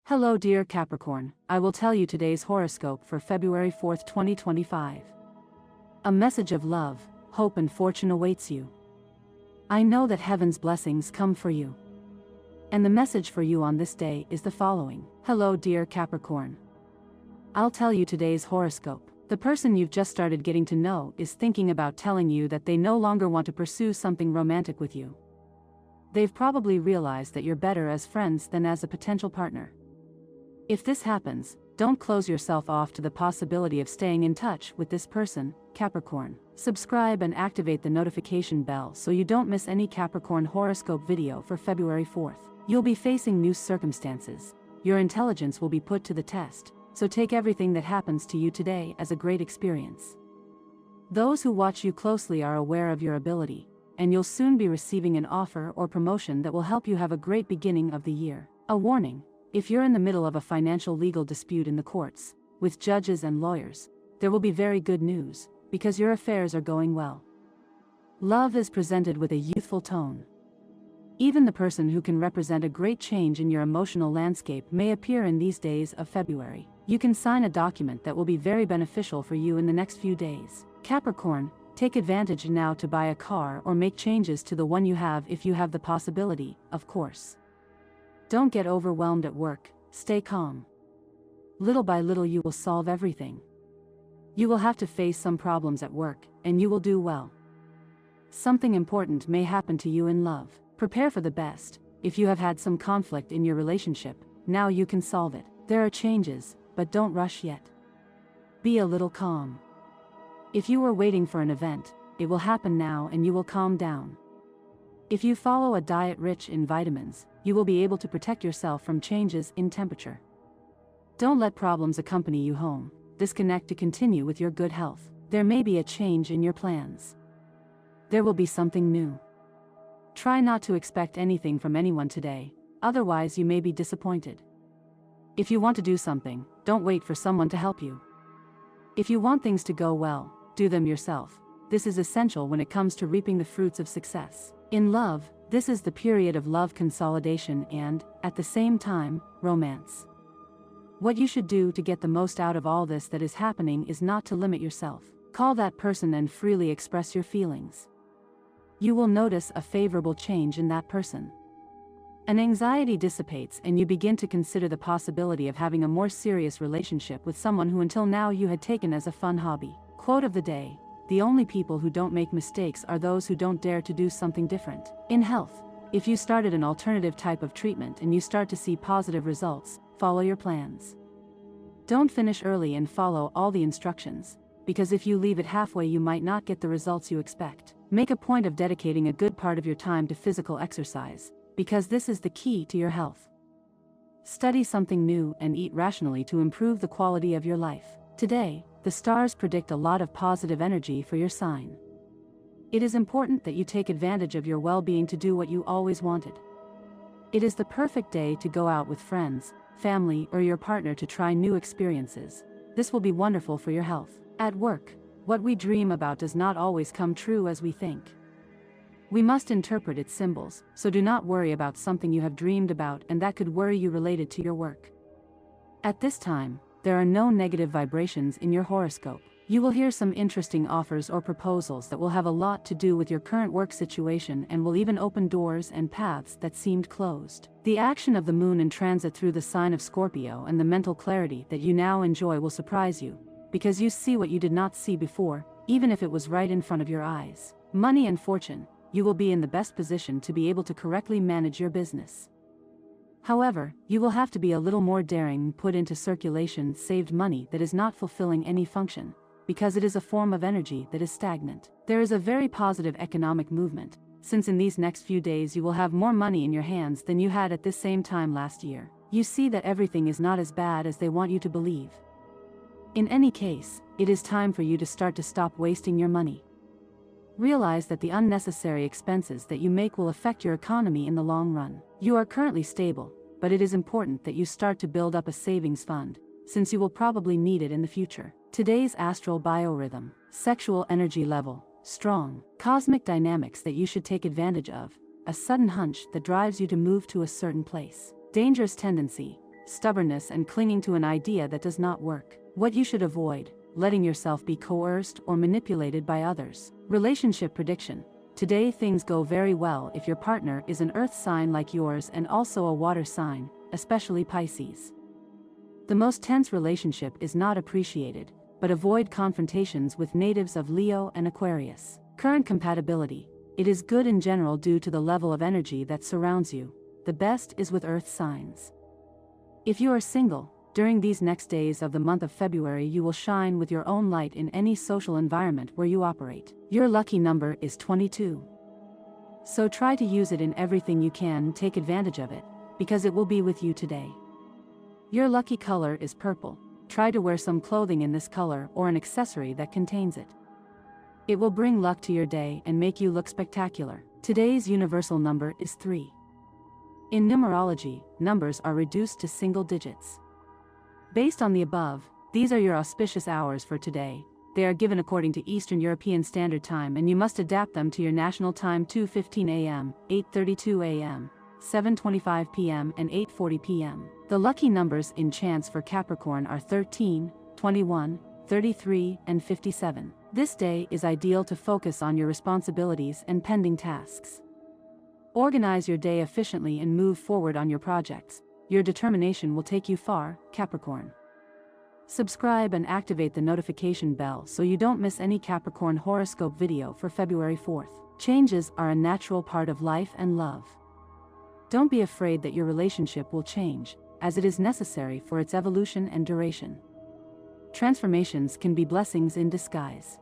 Hello dear Capricorn, I will tell you today's horoscope for February 4th, 2025. A message of love, hope and fortune awaits you. I know that heaven's blessings come for you. And the message for you on this day is the following. Hello dear Capricorn. I'll tell you today's horoscope. The person you've just started getting to know is thinking about telling you that they no longer want to pursue something romantic with you. They've probably realized that you're better as friends than as a potential partner. If this happens, don't close yourself off to the possibility of staying in touch with this person, Capricorn. Subscribe and activate the notification bell so you don't miss any Capricorn horoscope video for February 4th. You'll be facing new circumstances. Your intelligence will be put to the test, so take everything that happens to you today as a great experience. Those who watch you closely are aware of your ability, and you'll soon be receiving an offer or promotion that will help you have a great beginning of the year. A warning. If you're in the middle of a financial legal dispute in the courts, with judges and lawyers, there will be very good news, because your affairs are going well. Love is presented with a youthful tone. Even the person who can represent a great change in your emotional landscape may appear in these days of February. You can sign a document that will be very beneficial for you in the next few days. Capricorn, take advantage now to buy a car or make changes to the one you have if you have the possibility, of course. Don't get overwhelmed at work, stay calm. Little by little you will solve everything. You will have to face some problems at work, and you will do well. Something important may happen to you in love. Prepare for the best. If you have had some conflict in your relationship, now you can solve it. There are changes, but don't rush yet. Be a little calm. If you were waiting for an event, it will happen now and you will calm down. If you follow a diet rich in vitamins, you will be able to protect yourself from changes in temperature. Don't let problems accompany you home. Disconnect to continue with your good health. There may be a change in your plans. There will be something new. Try not to expect anything from anyone today, otherwise you may be disappointed. If you want to do something, don't wait for someone to help you. If you want things to go well, do them yourself. This is essential when it comes to reaping the fruits of success. In love, this is the period of love consolidation and, at the same time, romance. What you should do to get the most out of all this that is happening is not to limit yourself. Call that person and freely express your feelings. You will notice a favorable change in that person. An anxiety dissipates and you begin to consider the possibility of having a more serious relationship with someone who until now you had taken as a fun hobby. Quote of the day. The only people who don't make mistakes are those who don't dare to do something different. In health, if you started an alternative type of treatment and you start to see positive results, follow your plans. Don't finish early and follow all the instructions, because if you leave it halfway you might not get the results you expect. Make a point of dedicating a good part of your time to physical exercise, because this is the key to your health. Study something new and eat rationally to improve the quality of your life. Today, the stars predict a lot of positive energy for your sign. It is important that you take advantage of your well-being to do what you always wanted. It is the perfect day to go out with friends, family, or your partner to try new experiences. This will be wonderful for your health. At work, what we dream about does not always come true as we think. We must interpret its symbols, so do not worry about something you have dreamed about and that could worry you related to your work. At this time, there are no negative vibrations in your horoscope. You will hear some interesting offers or proposals that will have a lot to do with your current work situation and will even open doors and paths that seemed closed. The action of the moon in transit through the sign of Scorpio and the mental clarity that you now enjoy will surprise you, because you see what you did not see before, even if it was right in front of your eyes. Money and fortune, you will be in the best position to be able to correctly manage your business. However, you will have to be a little more daring and put into circulation saved money that is not fulfilling any function, because it is a form of energy that is stagnant. There is a very positive economic movement, since in these next few days you will have more money in your hands than you had at this same time last year. You see that everything is not as bad as they want you to believe. In any case, it is time for you to stop wasting your money. Realize that the unnecessary expenses that you make will affect your economy in the long run. You are currently stable, but it is important that you start to build up a savings fund, since you will probably need it in the future. Today's astral biorhythm, sexual energy level, strong, cosmic dynamics that you should take advantage of, a sudden hunch that drives you to move to a certain place. Dangerous tendency, stubbornness, and clinging to an idea that does not work. What you should avoid: letting yourself be coerced or manipulated by others. Relationship prediction. Today things go very well if your partner is an earth sign like yours and also a water sign, especially Pisces. The most tense relationship is not appreciated, but avoid confrontations with natives of Leo and Aquarius. Current compatibility. It is good in general due to the level of energy that surrounds you. The best is with earth signs. If you are single, during these next days of the month of February you will shine with your own light in any social environment where you operate. Your lucky number is 22. So try to use it in everything you can and take advantage of it, because it will be with you today. Your lucky color is purple. Try to wear some clothing in this color or an accessory that contains it. It will bring luck to your day and make you look spectacular. Today's universal number is 3. In numerology, numbers are reduced to single digits. Based on the above, these are your auspicious hours for today. They are given according to Eastern European Standard Time and you must adapt them to your national time: 2:15 a.m., 8:32 a.m., 7:25 p.m. and 8:40 p.m. The lucky numbers in chance for Capricorn are 13, 21, 33, and 57. This day is ideal to focus on your responsibilities and pending tasks. Organize your day efficiently and move forward on your projects. Your determination will take you far, Capricorn. Subscribe and activate the notification bell so you don't miss any Capricorn horoscope video for February 4th. Changes are a natural part of life and love. Don't be afraid that your relationship will change, as it is necessary for its evolution and duration. Transformations can be blessings in disguise.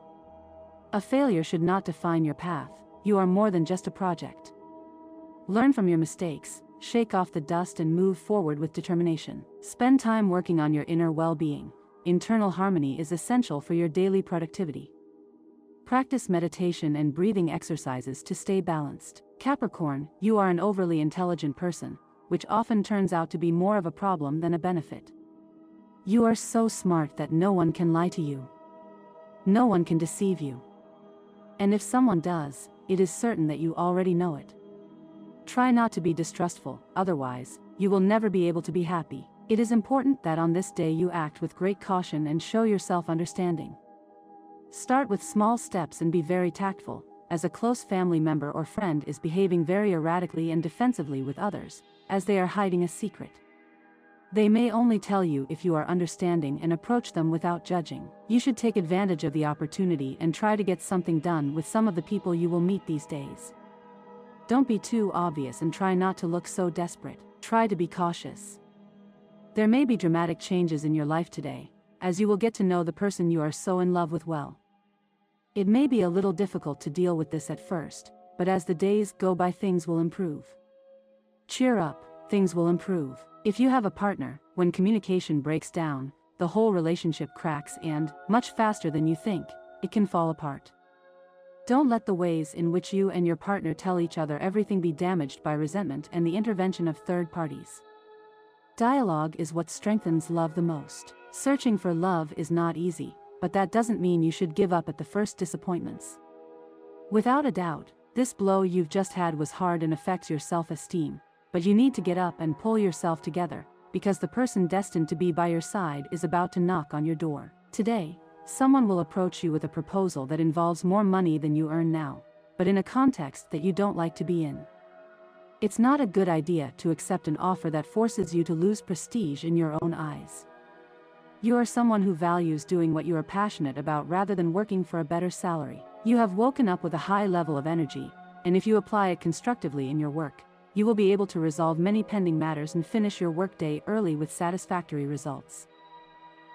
A failure should not define your path. You are more than just a project. Learn from your mistakes, shake off the dust and move forward with determination. Spend time working on your inner well-being. Internal harmony is essential for your daily productivity. Practice meditation and breathing exercises to stay balanced. Capricorn, you are an overly intelligent person, which often turns out to be more of a problem than a benefit. You are so smart that no one can lie to you. No one can deceive you. And if someone does, it is certain that you already know it. Try not to be distrustful, otherwise, you will never be able to be happy. It is important that on this day you act with great caution and show yourself understanding. Start with small steps and be very tactful, as a close family member or friend is behaving very erratically and defensively with others, as they are hiding a secret. They may only tell you if you are understanding and approach them without judging. You should take advantage of the opportunity and try to get something done with some of the people you will meet these days. Don't be too obvious and try not to look so desperate. Try to be cautious. There may be dramatic changes in your life today, as you will get to know the person you are so in love with well. It may be a little difficult to deal with this at first, but as the days go by things will improve. Cheer up, things will improve. If you have a partner, when communication breaks down, the whole relationship cracks and, much faster than you think, it can fall apart. Don't let the ways in which you and your partner tell each other everything be damaged by resentment and the intervention of third parties. Dialogue is what strengthens love the most. Searching for love is not easy, but that doesn't mean you should give up at the first disappointments. Without a doubt, this blow you've just had was hard and affects your self-esteem, but you need to get up and pull yourself together, because the person destined to be by your side is about to knock on your door. Today, someone will approach you with a proposal that involves more money than you earn now, but in a context that you don't like to be in. It's not a good idea to accept an offer that forces you to lose prestige in your own eyes. You are someone who values doing what you are passionate about rather than working for a better salary. You have woken up with a high level of energy, and if you apply it constructively in your work, you will be able to resolve many pending matters and finish your workday early with satisfactory results.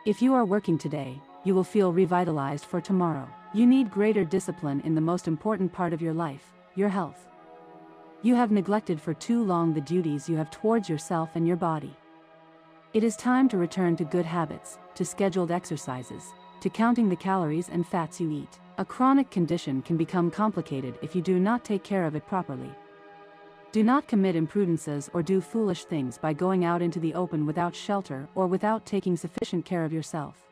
If you are working today, you will feel revitalized for tomorrow. You need greater discipline in the most important part of your life, your health. You have neglected for too long the duties you have towards yourself and your body. It is time to return to good habits, to scheduled exercises, to counting the calories and fats you eat. A chronic condition can become complicated if you do not take care of it properly. Do not commit imprudences or do foolish things by going out into the open without shelter or without taking sufficient care of yourself.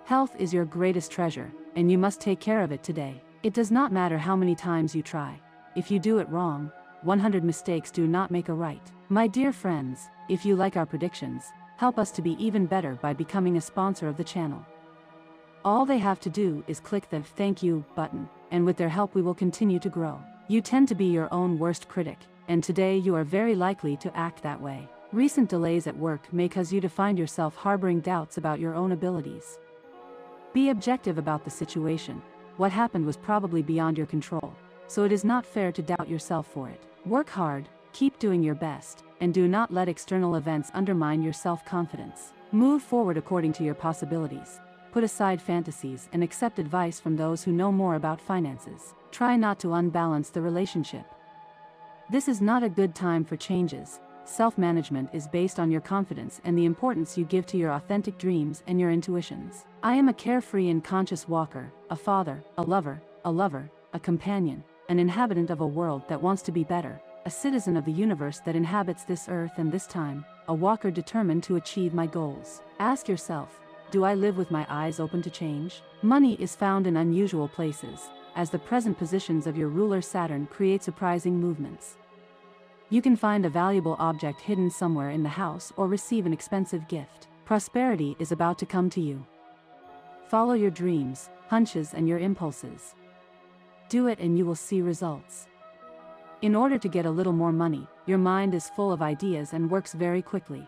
Health is your greatest treasure, and you must take care of it today. It does not matter how many times you try. If you do it wrong, 100 mistakes do not make a right. My dear friends, If you like our predictions, help us to be even better by becoming a sponsor of the channel. All they have to do is click the "Thank you" button, and with their help we will continue to grow. You tend to be your own worst critic, and today you are very likely to act that way. Recent delays at work may cause you to find yourself harboring doubts about your own abilities. Be objective about the situation. What happened was probably beyond your control, so it is not fair to doubt yourself for it. Work hard, keep doing your best, and do not let external events undermine your self-confidence. Move forward according to your possibilities. Put aside fantasies and accept advice from those who know more about finances. Try not to unbalance the relationship. This is not a good time for changes. Self-management is based on your confidence and the importance you give to your authentic dreams and your intuitions. I am a carefree and conscious walker, a father, a lover, a companion, an inhabitant of a world that wants to be better, a citizen of the universe that inhabits this earth and this time, a walker determined to achieve my goals. Ask yourself, do I live with my eyes open to change? Money is found in unusual places, as the present positions of your ruler Saturn create surprising movements. You can find a valuable object hidden somewhere in the house or receive an expensive gift. Prosperity is about to come to you. Follow your dreams, hunches, and your impulses. Do it and you will see results. In order to get a little more money, your mind is full of ideas and works very quickly.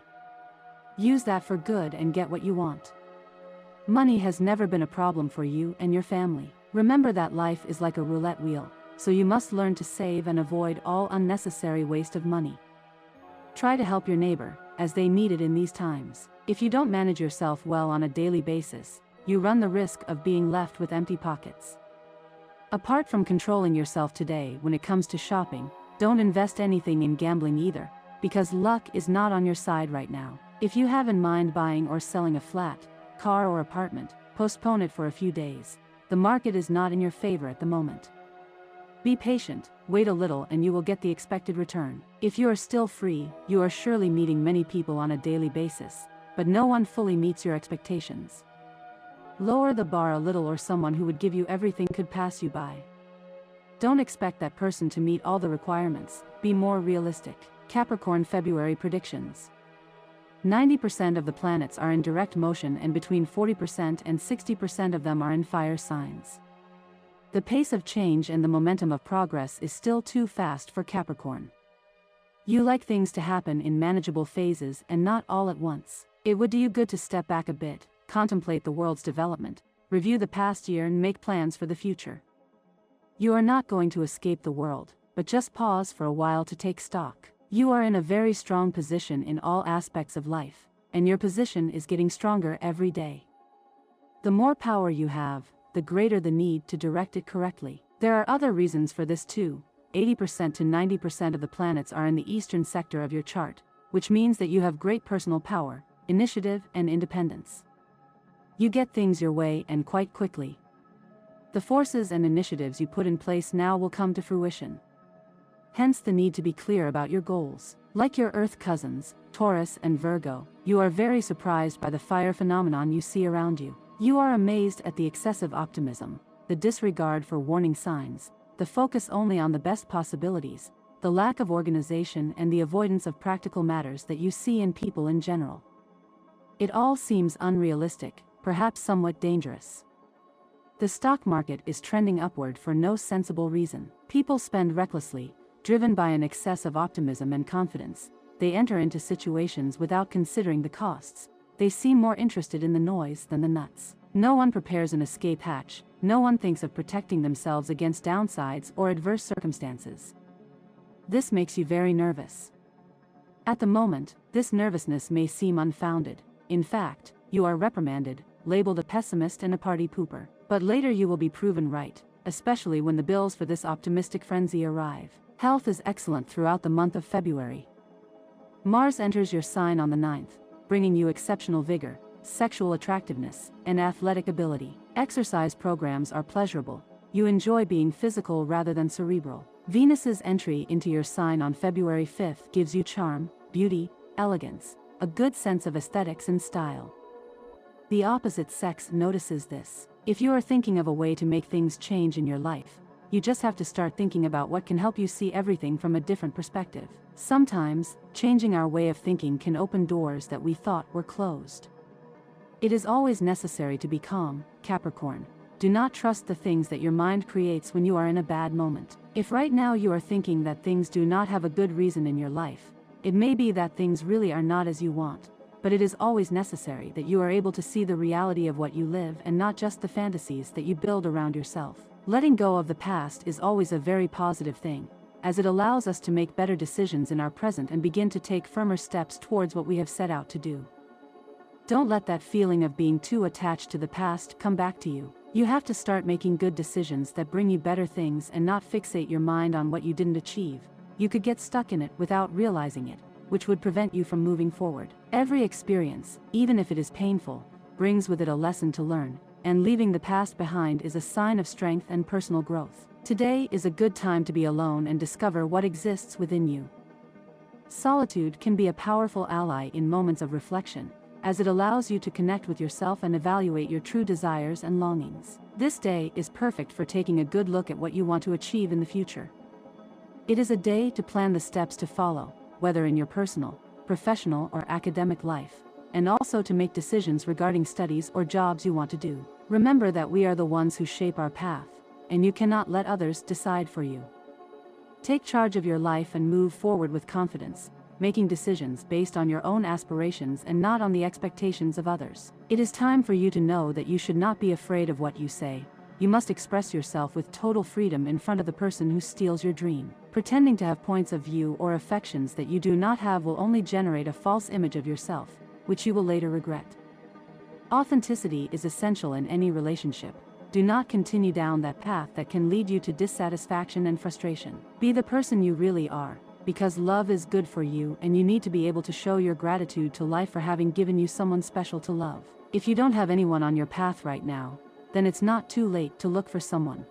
Use that for good and get what you want. Money has never been a problem for you and your family. Remember that life is like a roulette wheel, so you must learn to save and avoid all unnecessary waste of money. Try to help your neighbor, as they need it in these times. If you don't manage yourself well on a daily basis, you run the risk of being left with empty pockets. Apart from controlling yourself today when it comes to shopping, don't invest anything in gambling either, because luck is not on your side right now. If you have in mind buying or selling a flat, car or apartment, postpone it for a few days. The market is not in your favor at the moment. Be patient, wait a little and you will get the expected return. If you are still free, you are surely meeting many people on a daily basis, but no one fully meets your expectations. Lower the bar a little or someone who would give you everything could pass you by. Don't expect that person to meet all the requirements, be more realistic. Capricorn February predictions. 90% of the planets are in direct motion and between 40% and 60% of them are in fire signs. The pace of change and the momentum of progress is still too fast for Capricorn. You like things to happen in manageable phases and not all at once. It would do you good to step back a bit, contemplate the world's development, review the past year and make plans for the future. You are not going to escape the world, but just pause for a while to take stock. You are in a very strong position in all aspects of life, and your position is getting stronger every day. The more power you have, the greater the need to direct it correctly. There are other reasons for this too. 80% to 90% of the planets are in the eastern sector of your chart, which means that you have great personal power, initiative, and independence. You get things your way and quite quickly. The forces and initiatives you put in place now will come to fruition. Hence the need to be clear about your goals. Like your Earth cousins, Taurus and Virgo, you are very surprised by the fire phenomenon you see around you. You are amazed at the excessive optimism, the disregard for warning signs, the focus only on the best possibilities, the lack of organization and the avoidance of practical matters that you see in people in general. It all seems unrealistic, perhaps somewhat dangerous. The stock market is trending upward for no sensible reason. People spend recklessly, driven by an excess of optimism and confidence. They enter into situations without considering the costs. They seem more interested in the noise than the nuts. No one prepares an escape hatch, no one thinks of protecting themselves against downsides or adverse circumstances. This makes you very nervous. At the moment, this nervousness may seem unfounded. In fact, you are reprimanded, labeled a pessimist and a party pooper. But later you will be proven right, especially when the bills for this optimistic frenzy arrive. Health is excellent throughout the month of February. Mars enters your sign on the 9th, bringing you exceptional vigor, sexual attractiveness, and athletic ability. Exercise programs are pleasurable. You enjoy being physical rather than cerebral. Venus's entry into your sign on February 5th gives you charm, beauty, elegance, a good sense of aesthetics and style. The opposite sex notices this. If you are thinking of a way to make things change in your life, you just have to start thinking about what can help you see everything from a different perspective. Sometimes, changing our way of thinking can open doors that we thought were closed. It is always necessary to be calm, Capricorn. Do not trust the things that your mind creates when you are in a bad moment. If right now you are thinking that things do not have a good reason in your life, it may be that things really are not as you want, but it is always necessary that you are able to see the reality of what you live and not just the fantasies that you build around yourself. Letting go of the past is always a very positive thing, as it allows us to make better decisions in our present and begin to take firmer steps towards what we have set out to do. Don't let that feeling of being too attached to the past come back to you. You have to start making good decisions that bring you better things and not fixate your mind on what you didn't achieve. You could get stuck in it without realizing it, which would prevent you from moving forward. Every experience, even if it is painful, brings with it a lesson to learn, and leaving the past behind is a sign of strength and personal growth. Today is a good time to be alone and discover what exists within you. Solitude can be a powerful ally in moments of reflection, as it allows you to connect with yourself and evaluate your true desires and longings. This day is perfect for taking a good look at what you want to achieve in the future. It is a day to plan the steps to follow, whether in your personal, professional, or academic life, and also to make decisions regarding studies or jobs you want to do. Remember that we are the ones who shape our path, and you cannot let others decide for you. Take charge of your life and move forward with confidence, making decisions based on your own aspirations and not on the expectations of others. It is time for you to know that you should not be afraid of what you say. You must express yourself with total freedom in front of the person who steals your dream. Pretending to have points of view or affections that you do not have will only generate a false image of yourself, which you will later regret. Authenticity is essential in any relationship. Do not continue down that path that can lead you to dissatisfaction and frustration. Be the person you really are, because love is good for you and you need to be able to show your gratitude to life for having given you someone special to love. If you don't have anyone on your path right now, then it's not too late to look for someone.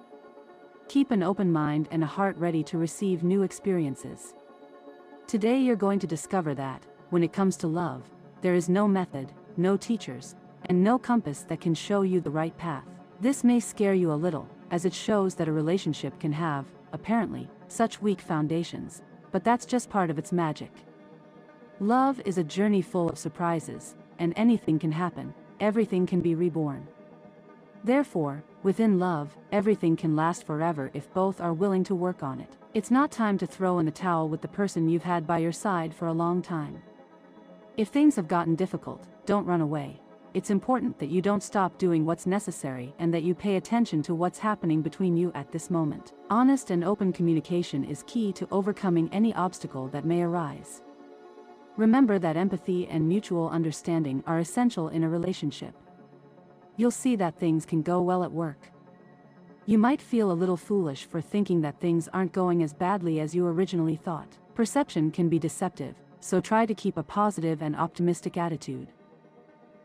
Keep an open mind and a heart ready to receive new experiences. Today you're going to discover that, when it comes to love, there is no method, no teachers, and no compass that can show you the right path. This may scare you a little, as it shows that a relationship can have, apparently, such weak foundations, but that's just part of its magic. Love is a journey full of surprises, and anything can happen, everything can be reborn. Therefore, within love, everything can last forever if both are willing to work on it. It's not time to throw in the towel with the person you've had by your side for a long time. If things have gotten difficult, don't run away. It's important that you don't stop doing what's necessary and that you pay attention to what's happening between you at this moment. Honest and open communication is key to overcoming any obstacle that may arise. Remember that empathy and mutual understanding are essential in a relationship. You'll see that things can go well at work. You might feel a little foolish for thinking that things aren't going as badly as you originally thought. Perception can be deceptive, so try to keep a positive and optimistic attitude.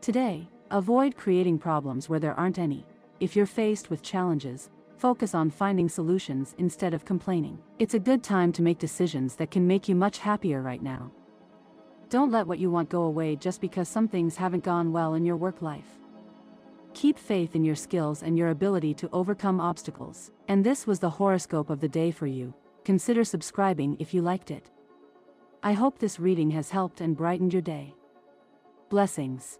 Today, avoid creating problems where there aren't any. If you're faced with challenges, focus on finding solutions instead of complaining. It's a good time to make decisions that can make you much happier right now. Don't let what you want go away just because some things haven't gone well in your work life. Keep faith in your skills and your ability to overcome obstacles. And this was the horoscope of the day for you. Consider subscribing if you liked it. I hope this reading has helped and brightened your day. Blessings.